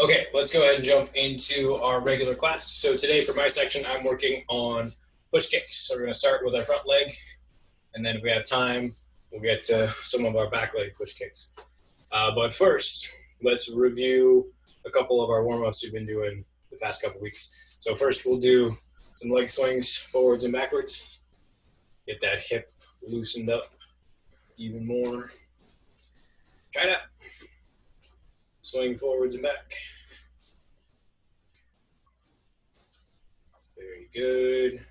Okay, let's go ahead and jump into our regular class. So today for my section, I'm working on push kicks. So we're going to start with our front leg, and then if we have time, we'll get to some of our back leg push kicks. But first, let's review a couple of our warm-ups we've been doing the past couple weeks. So first, we'll do some leg swings forwards and backwards. Get that hip loosened up even more. Try that. Swing forwards and back. Very good.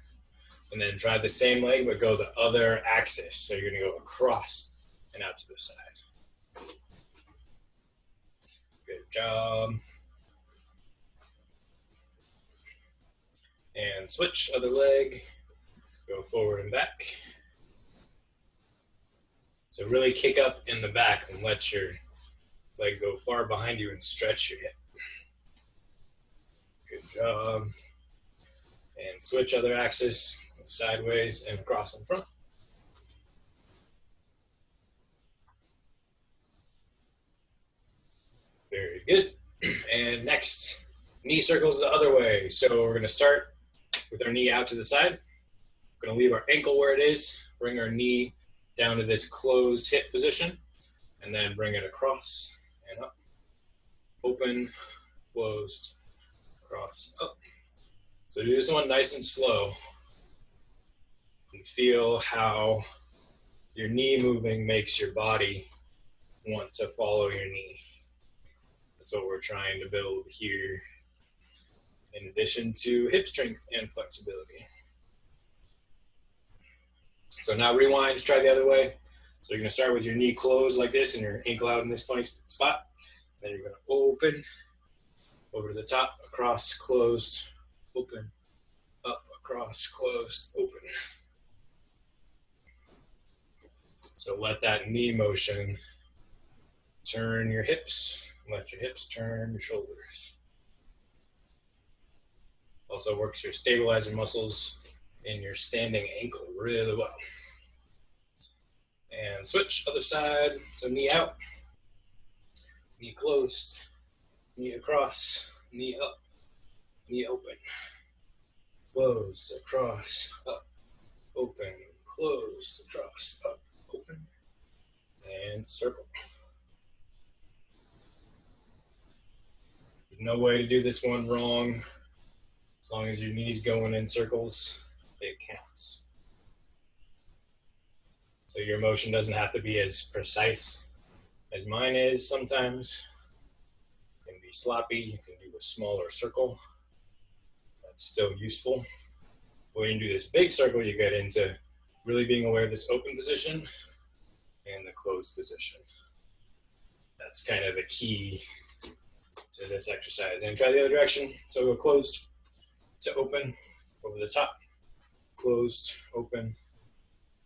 And then try the same leg, but go the other axis. So you're going to go across and out to the side. Good job. And switch, other leg. Let's go forward and back. So really kick up in the back and let your leg go far behind you and stretch your hip. Good job. And switch other axis, sideways and across in front. Very good. And next, knee circles the other way. So we're going to start with our knee out to the side. We're going to leave our ankle where it is, bring our knee down to this closed hip position, and then bring it across and up. Open, closed, cross, up. So do this one nice and slow. And feel how your knee moving makes your body want to follow your knee. That's what we're trying to build here, in addition to hip strength and flexibility. So now rewind, try the other way. So you're going to start with your knee closed like this and your ankle out in this funny spot. Then you're going to open, over to the top, across, closed, open, up, across, closed, open. So let that knee motion turn your hips, let your hips turn your shoulders. Also works your stabilizer muscles in your standing ankle really well. And switch, other side. So knee out, knee closed, knee across, knee up, knee open. Closed, across, up, open, closed, across, up, open, and circle. There's no way to do this one wrong. As long as your knee's going in circles, it counts. So your motion doesn't have to be as precise as mine is sometimes. It can be sloppy, you can do a smaller circle. That's still useful. When you do this big circle, you get into really being aware of this open position and the closed position. That's kind of the key to this exercise. And try the other direction. So go closed to open, over the top, closed, open,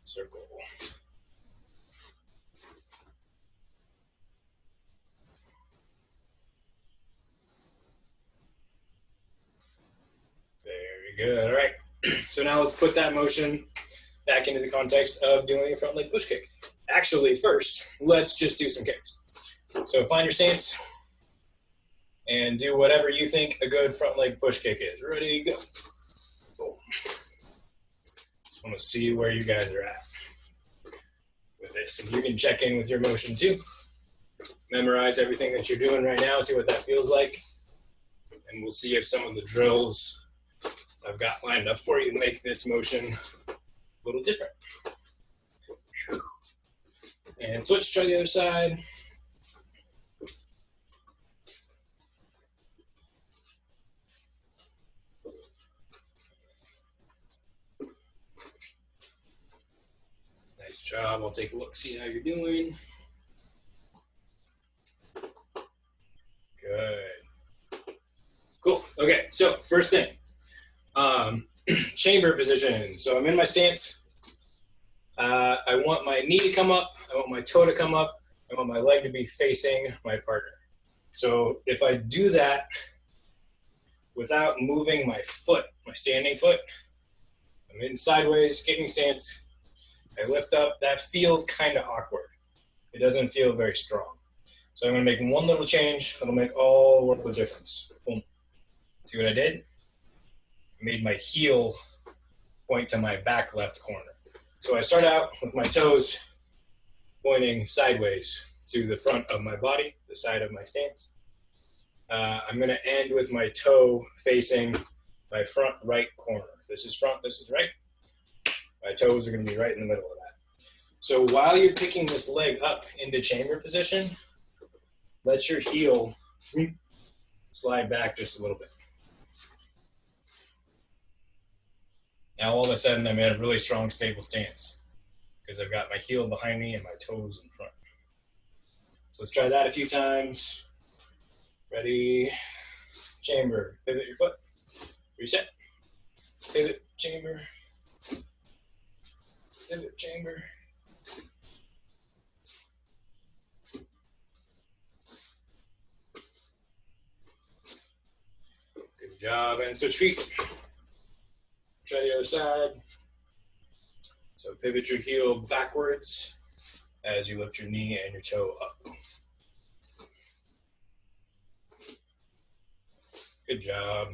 circle. Very good. All right. So now let's put that motion back into the context of doing a front leg push kick. Actually, first, let's just do some kicks. So find your stance and do whatever you think a good front leg push kick is. Ready, go. Boom. Just want to see where you guys are at with this. And you can check in with your motion too. Memorize everything that you're doing right now, see what that feels like. And we'll see if some of the drills I've got lined up for you make this motion a little different. And switch, try the other side. Nice job. I'll take a look, see how you're doing. Good. Cool. Okay, so first thing, chamber position. So I'm in my stance. I want my knee to come up. I want my toe to come up. I want my leg to be facing my partner. So if I do that without moving my foot, my standing foot, I'm in sideways, kicking stance. I lift up. That feels kind of awkward. It doesn't feel very strong. So I'm going to make one little change that'll make all the world of difference. Boom. See what I did? I made my heel point to my back left corner. So I start out with my toes pointing sideways to the front of my body, the side of my stance. I'm going to end with my toe facing my front right corner. This is front, this is right. My toes are going to be right in the middle of that. So while you're picking this leg up into chamber position, let your heel slide back just a little bit. Now all of a sudden I'm in a really strong, stable stance because I've got my heel behind me and my toes in front. So let's try that a few times. Ready, chamber, pivot your foot, reset, pivot, chamber, pivot, chamber. Good job, and switch feet. Try the other side. So pivot your heel backwards as you lift your knee and your toe up. Good job.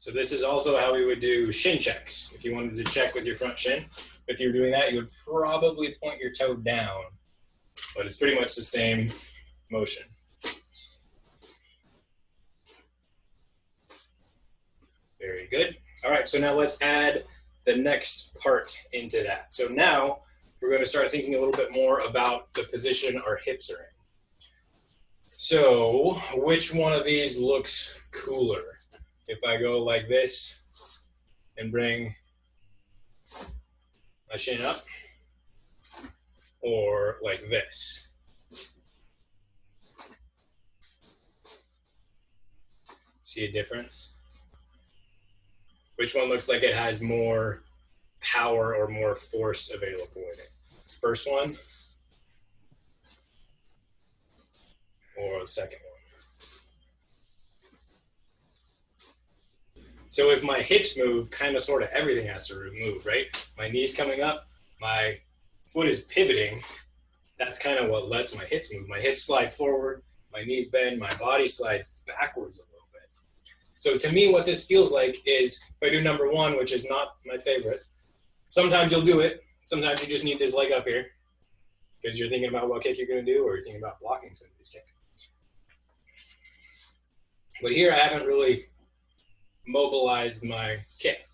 So this is also how we would do shin checks. If you wanted to check with your front shin, if you were doing that, you would probably point your toe down, but it's pretty much the same motion. Very good. All right, so now let's add the next part into that. So now we're going to start thinking a little bit more about the position our hips are in. So which one of these looks cooler? If I go like this and bring my shin up, or like this. See a difference? Which one looks like it has more power or more force available in it? First one or the second one? So if my hips move, kind of sort of everything has to move, right? My knee's coming up, my foot is pivoting. That's kind of what lets my hips move. My hips slide forward, my knees bend, my body slides backwards a little bit. So to me, what this feels like is, if I do number one, which is not my favorite, sometimes you'll do it. Sometimes you just need this leg up here because you're thinking about what kick you're going to do, or you're thinking about blocking somebody's kick. But here I haven't really mobilized my kick.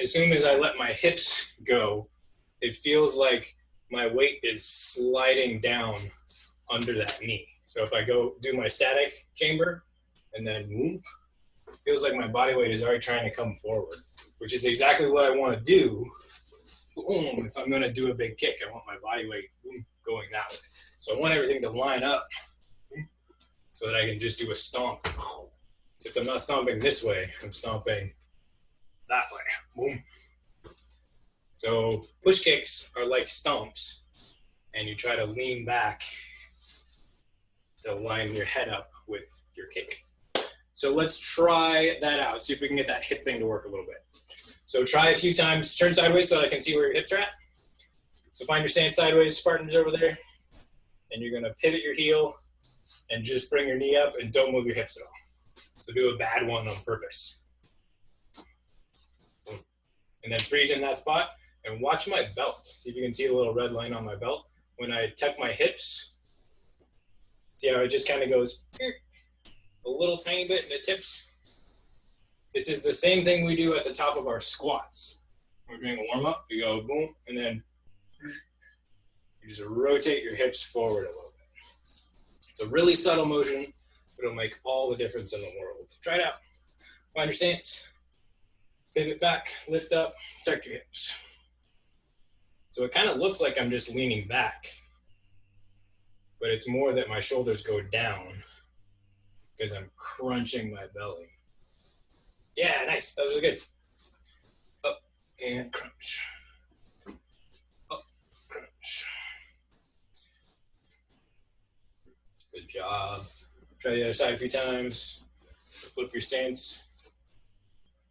As soon as I let my hips go, it feels like my weight is sliding down under that knee. So if I go do my static chamber and then whoop, it feels like my body weight is already trying to come forward, which is exactly what I want to do. If I'm going to do a big kick, I want my body weight going that way. So I want everything to line up so that I can just do a stomp. If I'm not stomping this way, I'm stomping that way. Boom. So push kicks are like stomps, and you try to lean back to line your head up with your kick. So let's try that out. See if we can get that hip thing to work a little bit. So try a few times. Turn sideways so I can see where your hips are at. So find your stance sideways, Spartans over there. And you're going to pivot your heel and just bring your knee up and don't move your hips at all. So do a bad one on purpose. And then freeze in that spot and watch my belt. See if you can see a little red line on my belt. When I tuck my hips, see how it just kind of goes a little tiny bit and it tips? This is the same thing we do at the top of our squats. We're doing a warm up, you go boom, and then you just rotate your hips forward a little bit. It's a really subtle motion, but it'll make all the difference in the world. Try it out. Find your stance, pivot back, lift up, tuck your hips. So it kind of looks like I'm just leaning back, but it's more that my shoulders go down because I'm crunching my belly. Yeah, nice. That was really good. Up and crunch. Up, crunch. Good job. Try the other side a few times. Flip your stance.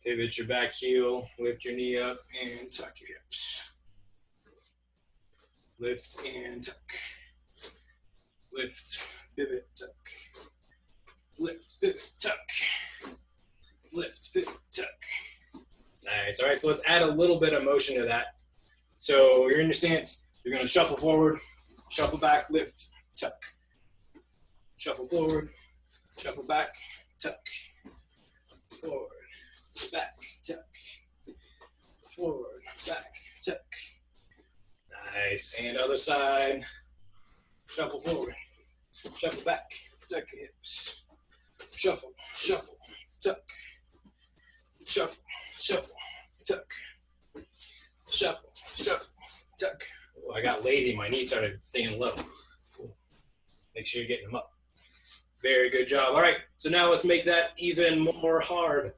Pivot your back heel, lift your knee up, and tuck your hips. Lift and tuck. Lift, pivot, tuck. Lift, pivot, tuck. Lift, pivot, tuck. Nice. All right, so let's add a little bit of motion to that. So you're in your stance. You're going to shuffle forward, shuffle back, lift, tuck. Shuffle forward, shuffle back, tuck. Forward, back, tuck. Forward, back, tuck. Nice. And other side. Shuffle forward, shuffle back, tuck your hips. Shuffle, shuffle, tuck. Shuffle, shuffle, tuck. Shuffle, shuffle, tuck. Oh, I got lazy. My knee started staying low. Make sure you're getting them up. Very good job. All right, so now let's make that even more hard.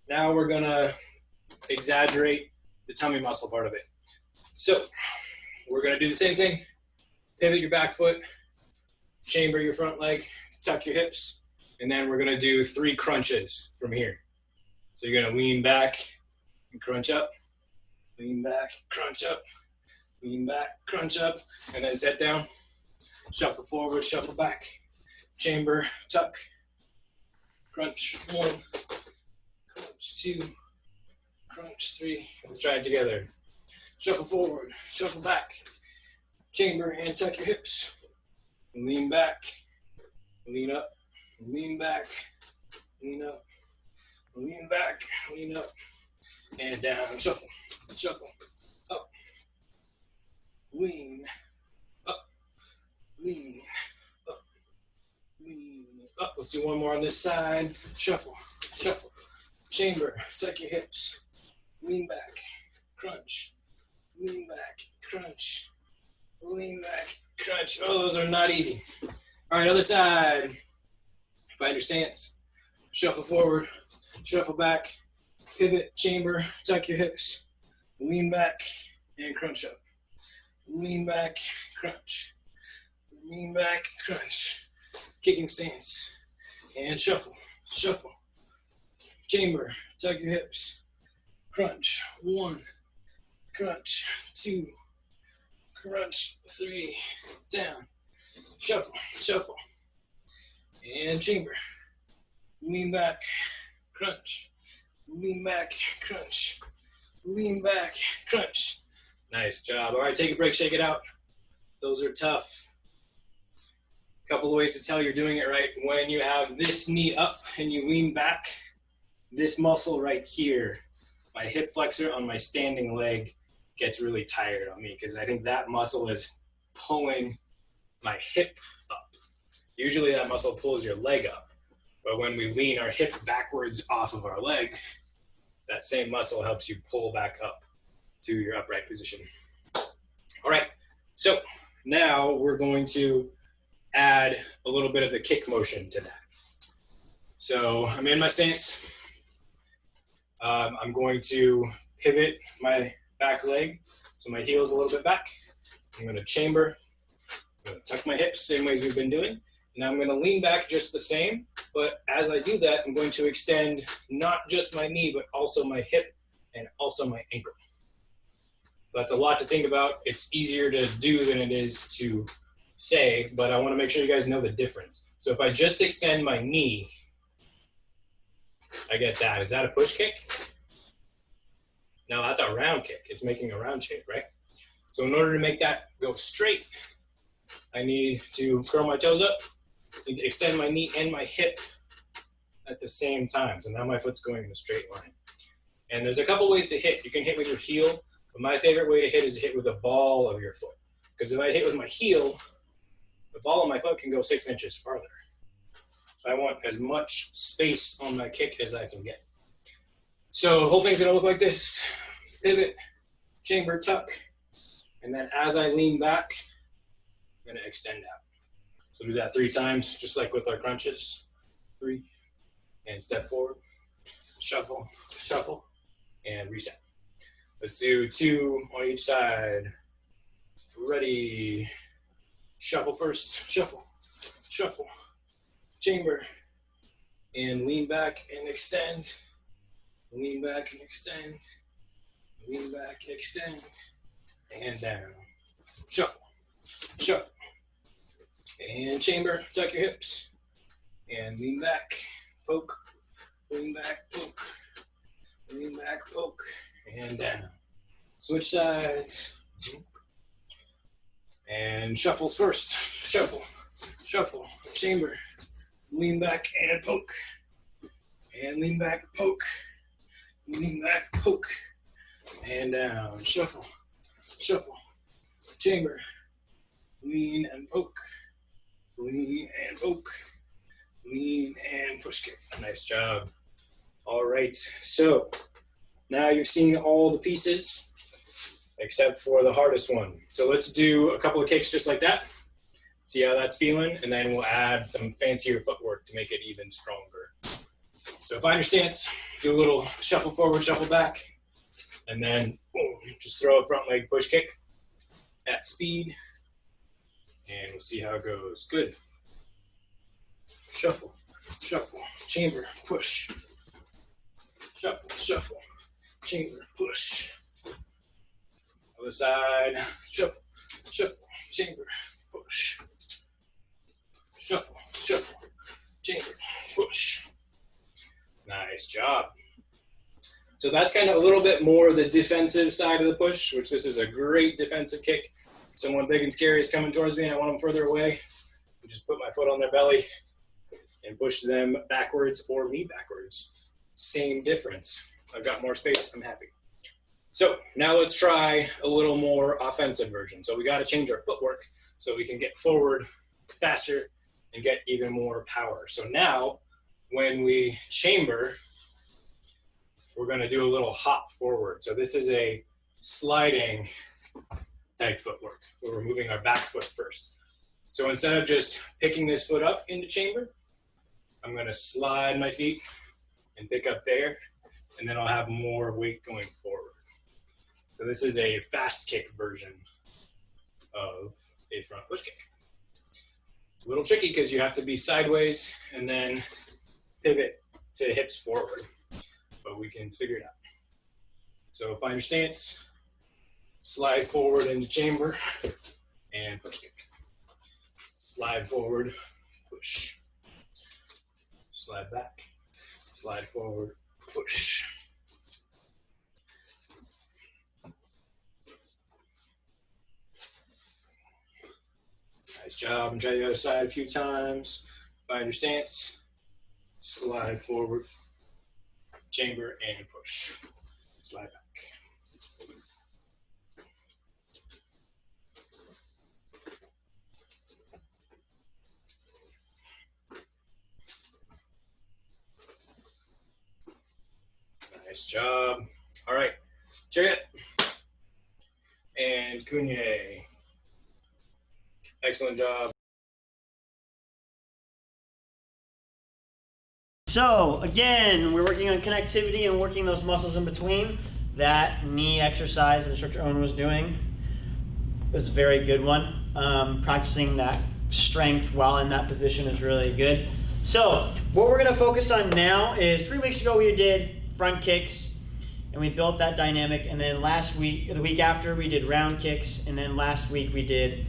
Now we're going to exaggerate the tummy muscle part of it. So we're going to do the same thing. Pivot your back foot, chamber your front leg, tuck your hips, and then we're going to do 3 crunches from here. So you're going to lean back and crunch up, lean back, crunch up, lean back, crunch up, and then set down. Shuffle forward, shuffle back, chamber, tuck, crunch 1, crunch 2, crunch 3. Let's try it together. Shuffle forward, shuffle back, chamber and tuck your hips. Lean back, lean up, lean back, lean up, lean back, lean up, and down. Shuffle, shuffle, up, lean, up, lean, up, lean, up. Let's do one more on this side. Shuffle, shuffle, chamber, tuck your hips, lean back, crunch, lean back, crunch, lean back, crunch. Oh, those are not easy. All right, other side. Find your stance. Shuffle forward, shuffle back, pivot, chamber, tuck your hips, lean back, and crunch up. Lean back, crunch. Lean back, crunch. Kicking stance. And shuffle, shuffle. Chamber, tuck your hips. Crunch, 1, crunch, 2, crunch, 3, down. Shuffle, shuffle. And chamber. Lean back, crunch. Lean back, crunch. Lean back, crunch. Nice job. All right, take a break, shake it out. Those are tough. A couple of ways to tell you're doing it right. When you have this knee up and you lean back, this muscle right here, my hip flexor on my standing leg, gets really tired on me because I think that muscle is pulling my hip up. Usually that muscle pulls your leg up, but when we lean our hip backwards off of our leg, that same muscle helps you pull back up to your upright position. All right, so now we're going to add a little bit of the kick motion to that. So I'm in my stance. I'm going to pivot my back leg, so my heel's a little bit back. I'm going to chamber. I'm going to tuck my hips, same way as we've been doing. And I'm going to lean back just the same, but as I do that, I'm going to extend not just my knee, but also my hip and also my ankle. That's a lot to think about. It's easier to do than it is to say, but I want to make sure you guys know the difference. So if I just extend my knee, I get that. Is that a push kick? No, that's a round kick. It's making a round shape, right? So in order to make that go straight, I need to curl my toes up, extend my knee and my hip at the same time. So now my foot's going in a straight line. And there's a couple ways to hit. You can hit with your heel, but my favorite way to hit is to hit with the ball of your foot. Because if I hit with my heel, the ball of my foot can go 6 inches farther. So I want as much space on my kick as I can get. So the whole thing's gonna look like this. Pivot, chamber, tuck. And then as I lean back, I'm gonna extend out. So do that 3 times, just like with our crunches. 3, and step forward, shuffle, shuffle, and reset. Let's do 2 on each side. Ready. Shuffle first, shuffle, shuffle, chamber, and lean back and extend. Lean back and extend. Lean back and extend. And down. Shuffle. Shuffle. And chamber. Tuck your hips. And lean back. Poke. Lean back. Poke. Lean back. Poke. And down. Switch sides. And shuffles first. Shuffle. Shuffle. Chamber. Lean back and poke. And lean back. Poke. Lean back. Poke. And down. Shuffle. Shuffle. Chamber. Lean and poke. Lean and poke. Lean and push kick. Nice job. All right. So now you've seen all the pieces except for the hardest one. So let's do a couple of kicks just like that. See how that's feeling, and then we'll add some fancier footwork to make it even stronger. So find your stance, do a little shuffle forward, shuffle back, and then boom, just throw a front leg push kick at speed, and we'll see how it goes. Good. Shuffle, shuffle, chamber, push. Shuffle, shuffle, chamber, push. Other side, shuffle, shuffle, chamber, push. Shuffle, shuffle, chamber, push. Nice job. So that's kind of a little bit more the defensive side of the push, which this is a great defensive kick. Someone big and scary is coming towards me and I want them further away. I just put my foot on their belly and push them backwards or me backwards. Same difference. I've got more space, I'm happy. So now let's try a little more offensive version. So we got to change our footwork so we can get forward faster and get even more power. So now when we chamber, we're going to do a little hop forward. So this is a sliding type footwork where we're moving our back foot first. So instead of just picking this foot up into chamber, I'm going to slide my feet and pick up there, and then I'll have more weight going forward. So this is a fast kick version of a front push kick. It's a little tricky because you have to be sideways and then pivot to hips forward, but we can figure it out. So find your stance, slide forward into chamber, and push kick. Slide forward, push. Slide back, slide forward, push. Nice job. And try the other side a few times. Find your stance. Slide forward. Chamber and push. Slide back. Nice job. All right. Chariot and Kunye. Excellent job. So again, we're working on connectivity and working those muscles in between. That knee exercise that Instructor Owen was doing was a very good one. Practicing that strength while in that position is really good. So what we're going to focus on now is 3 weeks ago we did front kicks and we built that dynamic, and then last week, the week after, we did round kicks, and then last week we did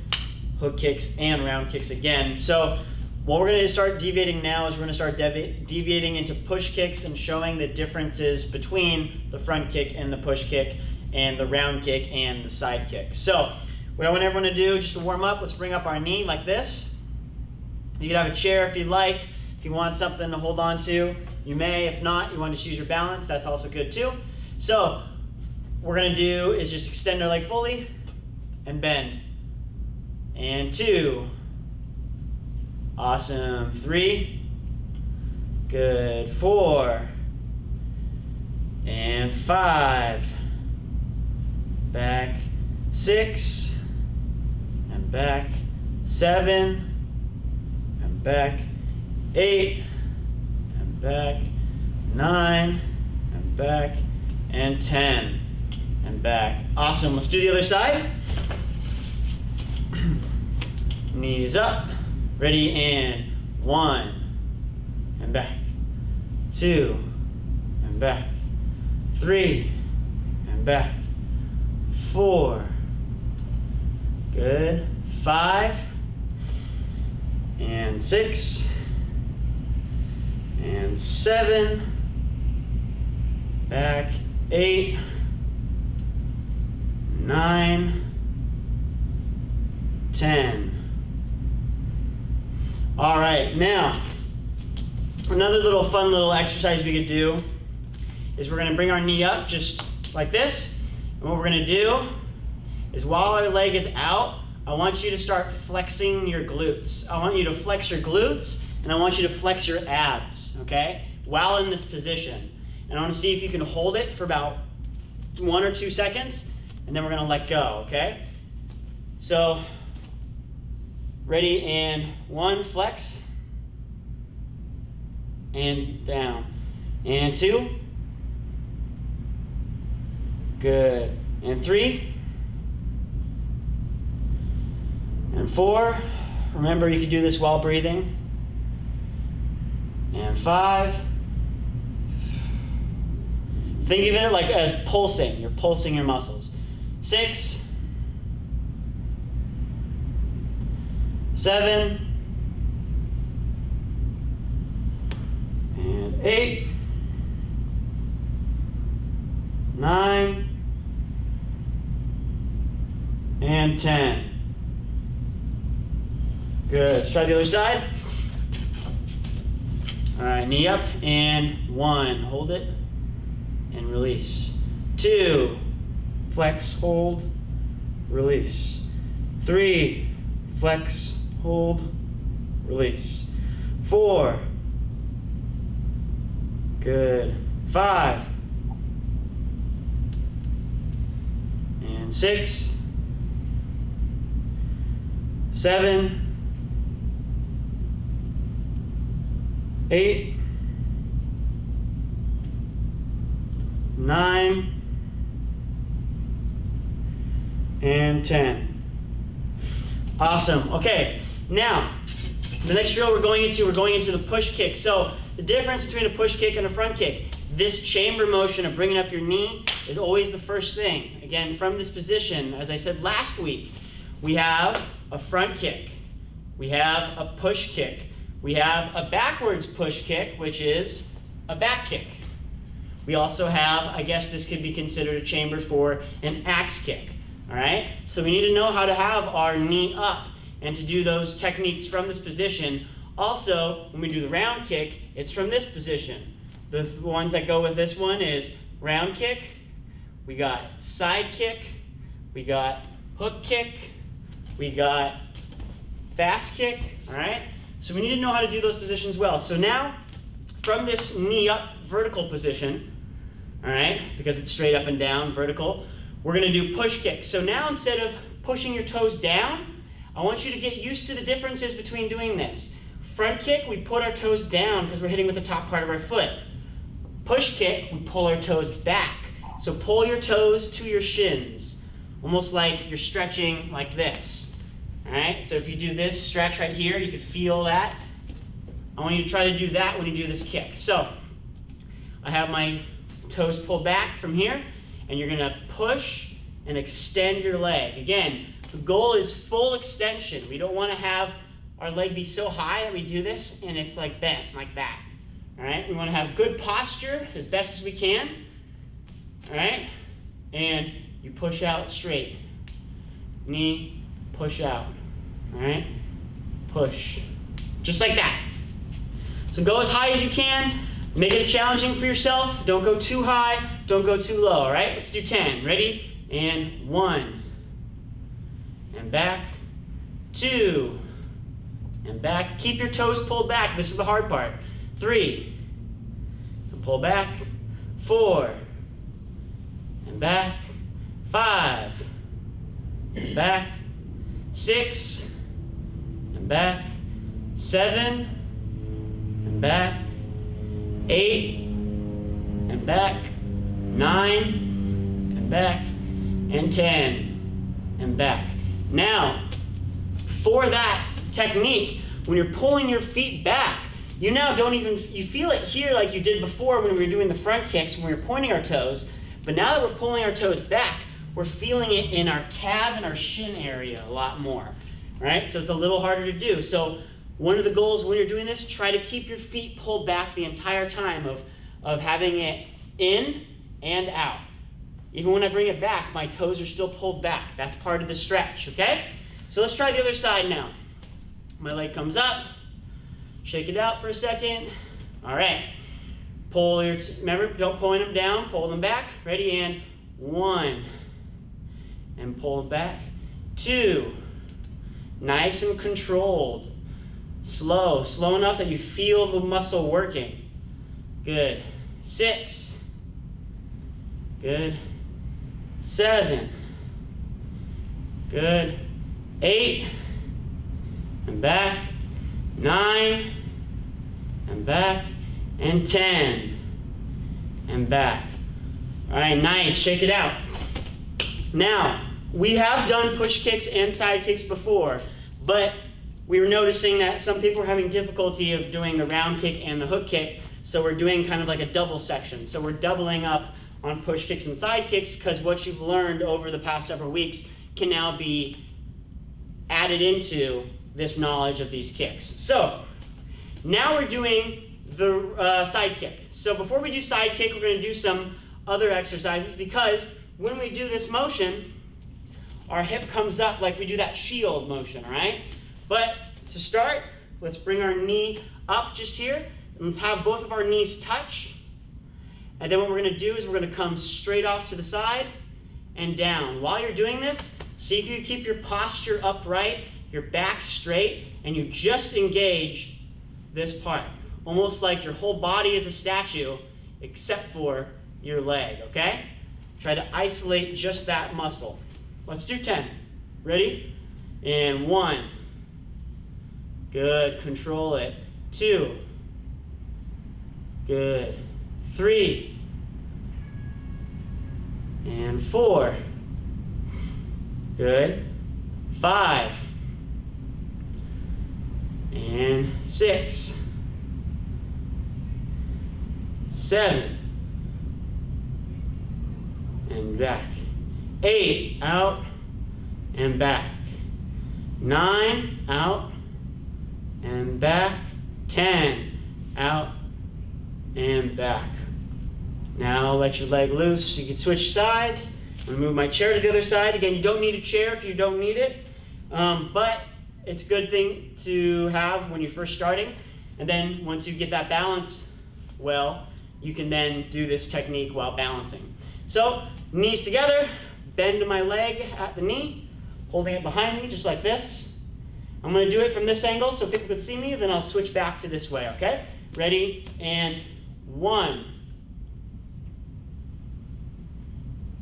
hook kicks and round kicks again. So what we're going to start deviating now is we're going to start deviating into push kicks and showing the differences between the front kick and the push kick and the round kick and the side kick. So what I want everyone to do just to warm up, let's bring up our knee like this. You can have a chair if you'd like. If you want something to hold on to, you may. If not, you want to just use your balance, that's also good too. So what we're going to do is just extend our leg fully and bend. And 2. Awesome. 3. Good. 4. And 5. Back. 6. And back. 7. And back. 8. And back. 9. And back. And 10. And back. Awesome. Let's do the other side. Knees up, ready, and 1, and back, 2, and back, 3, and back. 4, good. 5, and 6, and 7, back. 8, 9, 10. All right, now, another little fun little exercise we could do is we're gonna bring our knee up just like this. And what we're gonna do is while our leg is out, I want you to start flexing your glutes. I want you to flex your glutes and I want you to flex your abs, okay? While in this position. And I wanna see if you can hold it for about 1 or 2 seconds and then we're gonna let go, okay? So, ready, and 1, flex, and down, and 2, good, and 3, and 4, remember you can do this while breathing, and 5, think of it like as pulsing, you're pulsing your muscles, 6, 7, and 8, 9, and 10. Good. Let's try the other side. All right, knee up, and 1, hold it, and release. 2, flex, hold, release. 3, flex, hold, release. 4, good. 5, and 6, 7, 8, 9, and 10. Awesome. Okay, now the next drill we're going into the push kick. So the difference between a push kick and a front kick, this chamber motion of bringing up your knee is always the first thing. Again, from this position, as I said last week, we have a front kick, we have a push kick, we have a backwards push kick, which is a back kick. We also have, I guess this could be considered a chamber for an axe kick. All right, so we need to know how to have our knee up and to do those techniques from this position. Also, when we do the round kick, it's from this position. The ones that go with this one is round kick, we got side kick, we got hook kick, we got fast kick, all right? So we need to know how to do those positions well. So now, from this knee up vertical position, all right, because it's straight up and down, vertical, we're gonna do push kicks. So now instead of pushing your toes down, I want you to get used to the differences between doing this. Front kick, we put our toes down because we're hitting with the top part of our foot. Push kick, we pull our toes back. So pull your toes to your shins, almost like you're stretching like this. All right, so if you do this stretch right here, you can feel that. I want you to try to do that when you do this kick. So I have my toes pulled back from here, and you're gonna push and extend your leg. Again, the goal is full extension. We don't wanna have our leg be so high that we do this and it's like bent, like that. All right, we wanna have good posture as best as we can. All right, and you push out straight. Knee, push out. All right, push, just like that. So go as high as you can. Make it challenging for yourself. Don't go too high, don't go too low, all right? Let's do 10. Ready? And 1. And back. 2. And back. Keep your toes pulled back. This is the hard part. 3. And pull back. 4. And back. 5. And back. 6. And back. 7. And back. 8, and back, 9, and back, and 10, and back. Now, for that technique, when you're pulling your feet back, You now don't even, you feel it here like you did before when we were doing the front kicks, when we were pointing our toes, but now that we're pulling our toes back, we're feeling it in our calf and our shin area a lot more, right? So it's a little harder to do. So one of the goals when you're doing this, try to keep your feet pulled back the entire time of having it in and out. Even when I bring it back, my toes are still pulled back. That's part of the stretch, okay? So let's try the other side now. My leg comes up, shake it out for a second. All right. Pull your, remember, don't point them down, pull them back. Ready, and 1. And pull them back. 2. Nice and controlled. Slow enough that you feel the muscle working. Good. 6. Good. 7. Good. 8. And back. 9. And back. And 10. And back. All right, nice. Shake it out. Now, we have done push kicks and side kicks before, but we were noticing that some people were having difficulty of doing the round kick and the hook kick, so we're doing kind of like a double section. So we're doubling up on push kicks and side kicks because what you've learned over the past several weeks can now be added into this knowledge of these kicks. So now we're doing the side kick. So before we do side kick, we're going to do some other exercises because when we do this motion, our hip comes up like we do that shield motion, all right? But to start, let's bring our knee up just here. And let's have both of our knees touch. And then what we're going to do is we're going to come straight off to the side and down. While you're doing this, see if you keep your posture upright, your back straight, and you just engage this part. Almost like your whole body is a statue except for your leg, okay? Try to isolate just that muscle. Let's do 10. Ready? And 1. Good. Control it. 2. Good. 3. And 4. Good. 5. And 6. 7. And back. 8. Out and back. 9. Out and back. 10. Out and back. Now let your leg loose. You can switch sides. I'm going to move my chair to the other side. Again, you don't need a chair if you don't need it. But it's a good thing to have when you're first starting. And then once you get that balance well, you can then do this technique while balancing. So knees together, bend my leg at the knee, holding it behind me just like this. I'm going to do it from this angle so people can see me, then I'll switch back to this way, okay? Ready, and 1,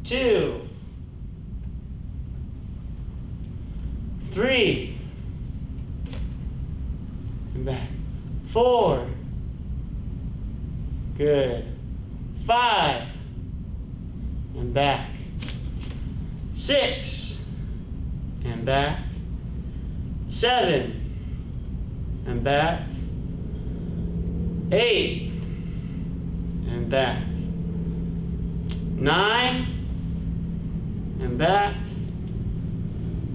2, 3, and back, 4, good, 5, and back, 6, and back, 7, and back, 8, and back, 9, and back,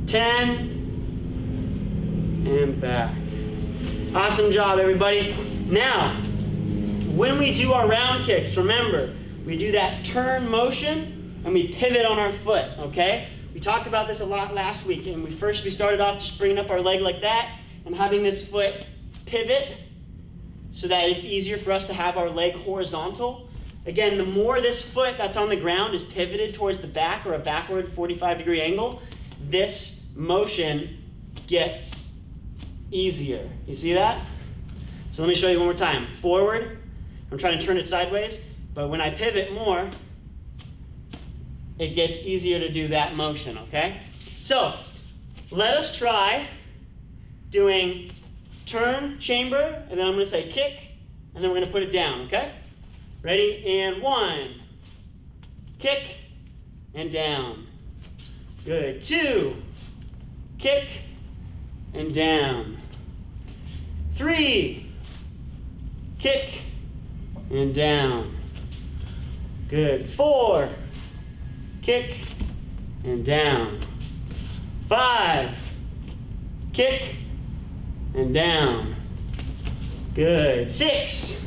10, and back. Awesome job, everybody. Now, when we do our round kicks, remember, we do that turn motion and we pivot on our foot, okay? We talked about this a lot last week, and we started off just bringing up our leg like that and having this foot pivot so that it's easier for us to have our leg horizontal. Again, the more this foot that's on the ground is pivoted towards the back or a backward 45-degree angle, this motion gets easier. You see that? So let me show you one more time. Forward. I'm trying to turn it sideways, but when I pivot more, it gets easier to do that motion, okay? So let us try doing turn, chamber, and then I'm going to say kick, and then we're going to put it down, okay? Ready? And 1, kick, and down. Good. 2, kick, and down. 3, kick, and down. Good. 4, kick, and down. 5, kick, and down. Good. 6,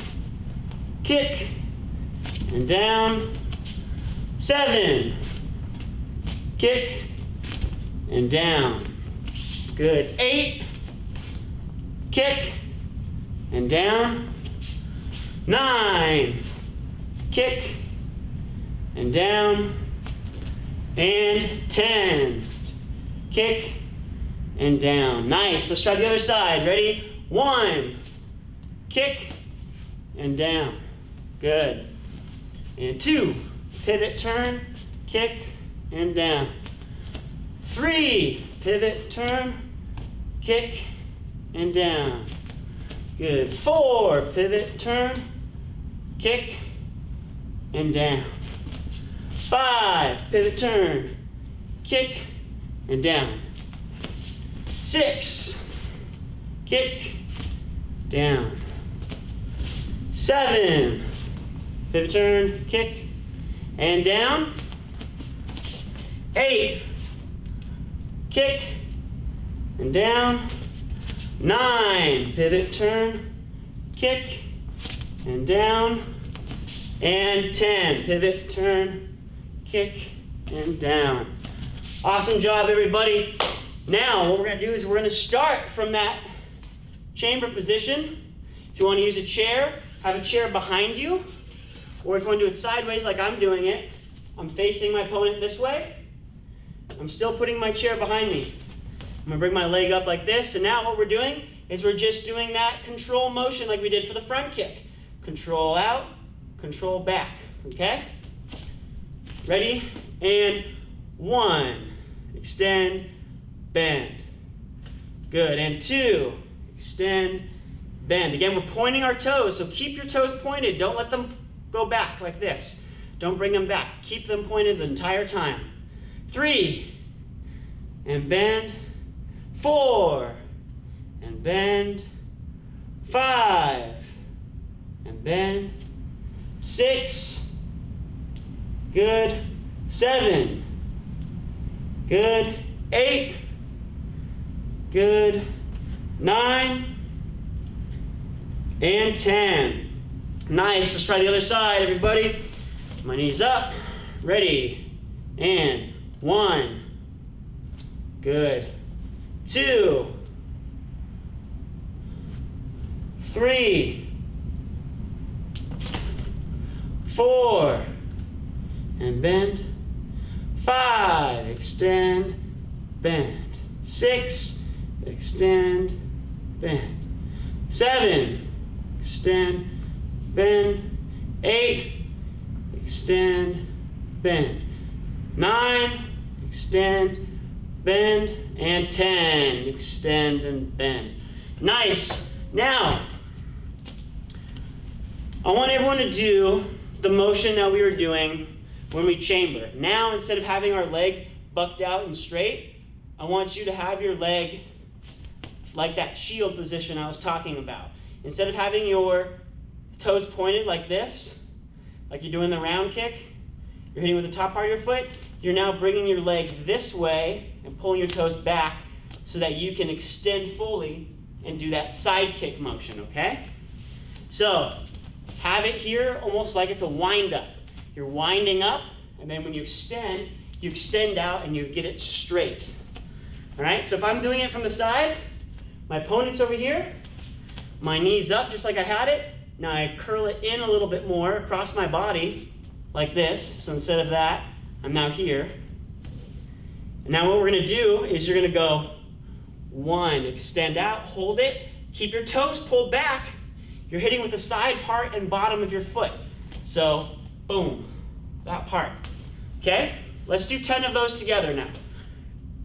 kick, and down. 7, kick, and down. Good. 8, kick, and down. 9, kick, and down. And 10, kick, and down. Nice. Let's try the other side. Ready? 1, kick, and down. Good. And 2, pivot, turn, kick, and down. 3, pivot, turn, kick, and down. Good. 4, pivot, turn, kick, and down. 5, pivot, turn, kick, and down. 6, kick, down. 7, pivot, turn, kick, and down. 8, kick, and down. 9, pivot, turn, kick, and down. And 10, pivot, turn, kick, and down. Awesome job, everybody. Now, what we're going to do is we're going to start from that chamber position. If you want to use a chair, have a chair behind you. Or if you want to do it sideways like I'm doing it, I'm facing my opponent this way. I'm still putting my chair behind me. I'm going to bring my leg up like this. And now what we're doing is we're just doing that control motion like we did for the front kick. Control out, control back. Okay? Ready? And 1, extend, bend. Good. And 2, extend, bend. Again, we're pointing our toes, so keep your toes pointed. Don't let them go back like this. Don't bring them back. Keep them pointed the entire time. 3, and bend. 4, and bend. 5, and bend. 6, good. 7, good. 8, good. 9, and 10. Nice. Let's try the other side, everybody. My knees up. Ready. And 1. Good. 2. 3. 4. And bend. 5. Extend. Bend. 6. Extend. Bend. 7. Extend. Bend. 8. Extend. Bend. 9. Extend. Bend. And 10. Extend and bend. Nice. Now, I want everyone to do the motion that we were doing when we chamber. Now, instead of having our leg bucked out and straight, I want you to have your leg like that shield position I was talking about. Instead of having your toes pointed like this, like you're doing the round kick, you're hitting with the top part of your foot, you're now bringing your leg this way and pulling your toes back so that you can extend fully and do that side kick motion, okay? So, have it here almost like it's a wind up. You're winding up, and then when you extend out and you get it straight. All right, so if I'm doing it from the side, my opponent's over here, my knee's up just like I had it. Now I curl it in a little bit more across my body like this. So instead of that, I'm now here. And now what we're going to do is you're going to go 1, extend out, hold it, keep your toes pulled back. You're hitting with the side part and bottom of your foot. So, boom, that part. Okay? Let's do 10 of those together now.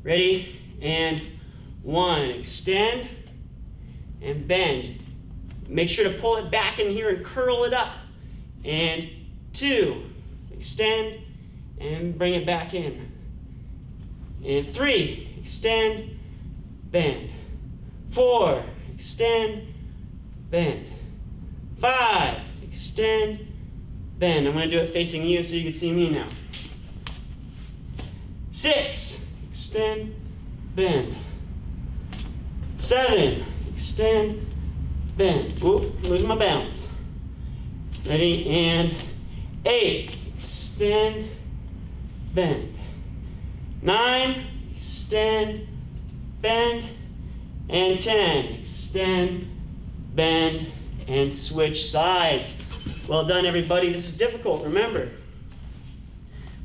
Ready? And 1, extend and bend. Make sure to pull it back in here and curl it up. And 2, extend and bring it back in. And 3, extend, bend. 4, extend, bend. 5, extend, bend. I'm going to do it facing you so you can see me now. 6, extend, bend. 7, extend, bend. Ooh, losing my balance. Ready? And 8, extend, bend. 9, extend, bend. And 10, extend, bend, and switch sides. Well done, everybody. This is difficult, remember.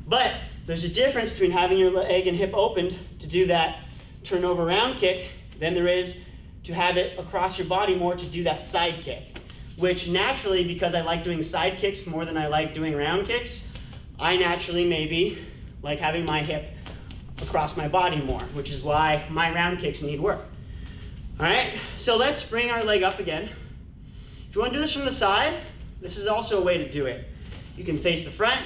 But there's a difference between having your leg and hip opened to do that turnover round kick than there is to have it across your body more to do that side kick. Which naturally, because I like doing side kicks more than I like doing round kicks, I naturally maybe like having my hip across my body more, which is why my round kicks need work. All right, so let's bring our leg up again. If you want to do this from the side, this is also a way to do it. You can face the front,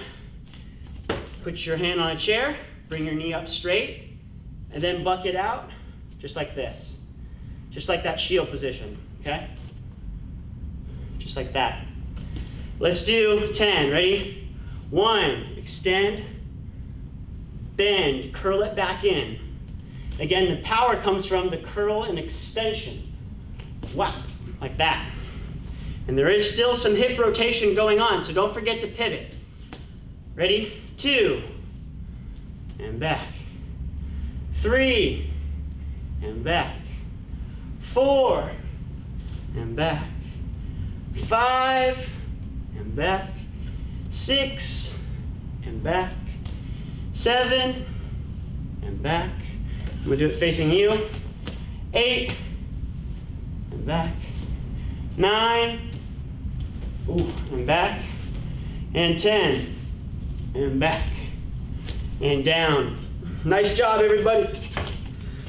put your hand on a chair, bring your knee up straight, and then buck it out just like this. Just like that shield position, okay? Just like that. Let's do 10, ready? 1, extend, bend, curl it back in. Again, the power comes from the curl and extension. Wow, like that. And there is still some hip rotation going on, so don't forget to pivot. Ready? 2, and back. 3, and back. 4, and back. 5, and back. 6, and back. 7, and back. I'm going to do it facing you. 8, and back. 9, ooh, and back. And 10, and back. And down. Nice job, everybody.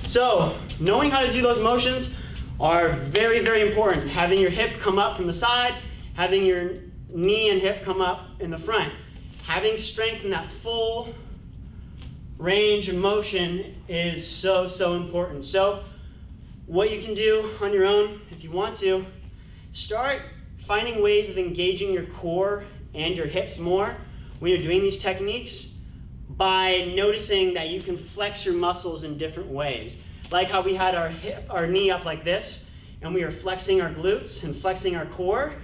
So, knowing how to do those motions are very, very important. Having your hip come up from the side, having your knee and hip come up in the front. Having strength in that full range of motion is so, so important. So what you can do on your own, if you want to, start finding ways of engaging your core and your hips more when you're doing these techniques by noticing that you can flex your muscles in different ways. Like how we had our knee up like this, and we were flexing our glutes and flexing our core.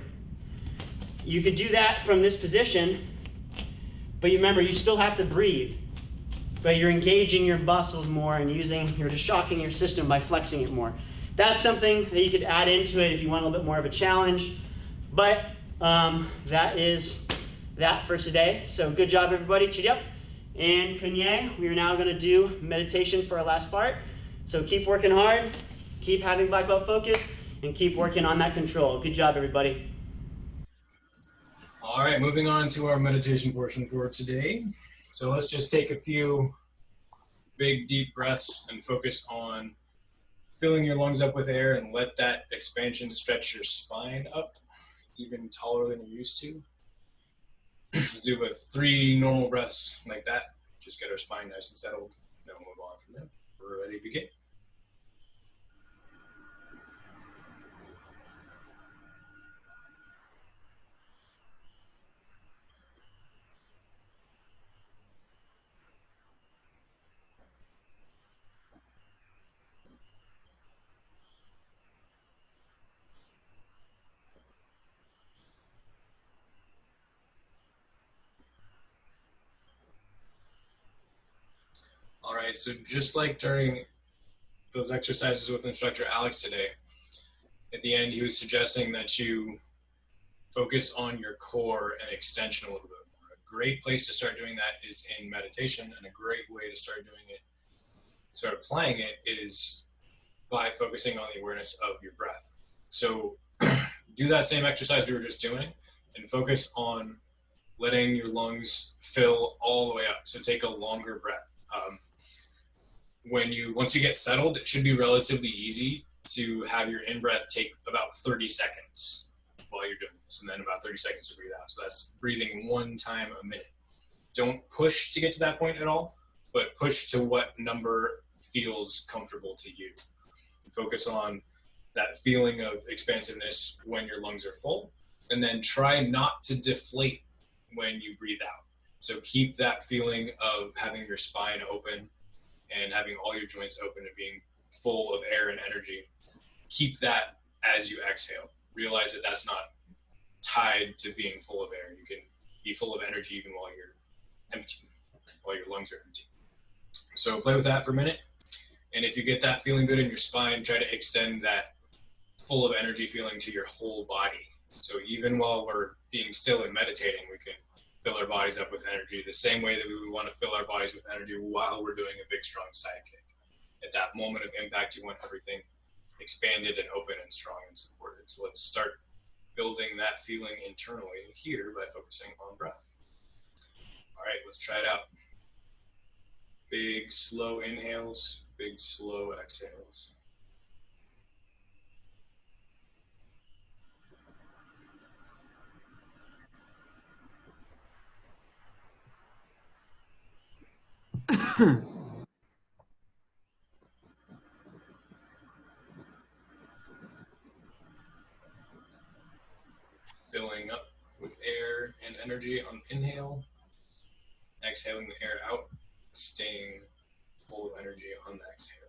You could do that from this position, but you remember, you still have to breathe. But you're engaging your muscles more and you're just shocking your system by flexing it more. That's something that you could add into it if you want a little bit more of a challenge. But that is that for today. So good job, everybody. Chidi up. And Kunye, we are now going to do meditation for our last part. So keep working hard, keep having black belt focus, and keep working on that control. Good job, everybody. All right, moving on to our meditation portion for today. So let's just take a few big, deep breaths and focus on filling your lungs up with air and let that expansion stretch your spine up even taller than you're used to. Let's do with 3 normal breaths like that. Just get our spine nice and settled. Then we'll move on from there. We're ready to begin. All right, so just like during those exercises with instructor Alex today, at the end he was suggesting that you focus on your core and extension a little bit more. A great place to start doing that is in meditation, and a great way to start doing it, start applying it, is by focusing on the awareness of your breath. So do that same exercise we were just doing and focus on letting your lungs fill all the way up. So take a longer breath. Once you get settled, it should be relatively easy to have your in-breath take about 30 seconds while you're doing this, and then about 30 seconds to breathe out. So that's breathing 1 time a minute. Don't push to get to that point at all, but push to what number feels comfortable to you. Focus on that feeling of expansiveness when your lungs are full, and then try not to deflate when you breathe out. So keep that feeling of having your spine open and having all your joints open and being full of air and energy. Keep that as you exhale. Realize that that's not tied to being full of air. You can be full of energy even while you're empty, while your lungs are empty. So play with that for a minute. And if you get that feeling good in your spine, try to extend that full of energy feeling to your whole body. So even while we're being still and meditating, we can fill our bodies up with energy the same way that we would want to fill our bodies with energy while we're doing a big, strong side kick. At that moment of impact, you want everything expanded and open and strong and supported. So let's start building that feeling internally here by focusing on breath. All right, let's try it out. Big, slow inhales, big, slow exhales. Filling up with air and energy on inhale, exhaling the air out, staying full of energy on the exhale.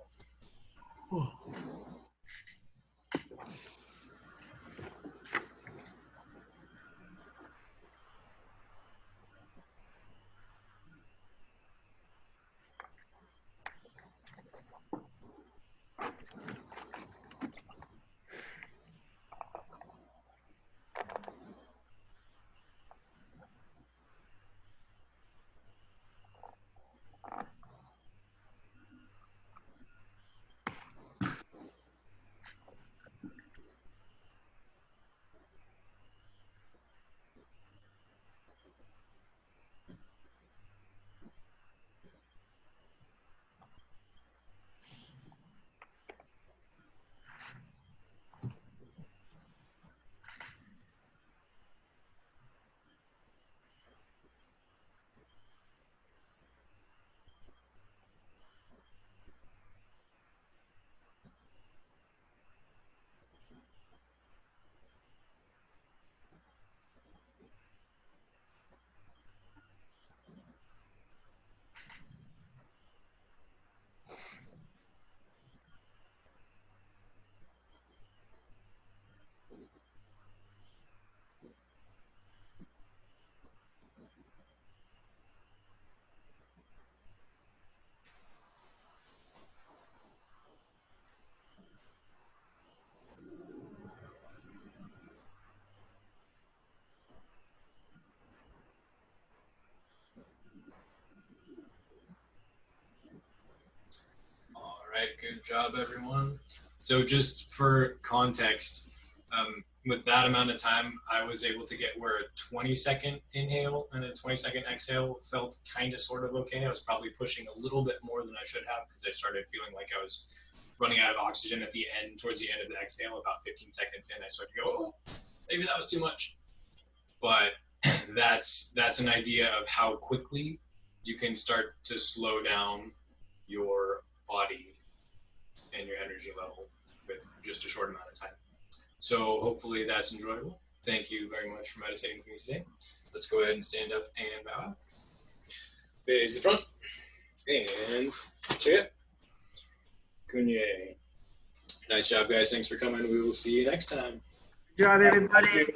All right, good job, everyone. So just for context, with that amount of time, I was able to get where a 20-second inhale and a 20-second exhale felt kind of sort of okay. I was probably pushing a little bit more than I should have because I started feeling like I was running out of oxygen at the end, towards the end of the exhale, about 15 seconds in. I started to go, oh, maybe that was too much. But that's an idea of how quickly you can start to slow down your body and your energy level with just a short amount of time. So hopefully that's enjoyable. Thank you very much for meditating with me today. Let's go ahead and stand up and bow out. Face the front. And check it. Kunye. Nice job, guys. Thanks for coming. We will see you next time. Good job, everybody.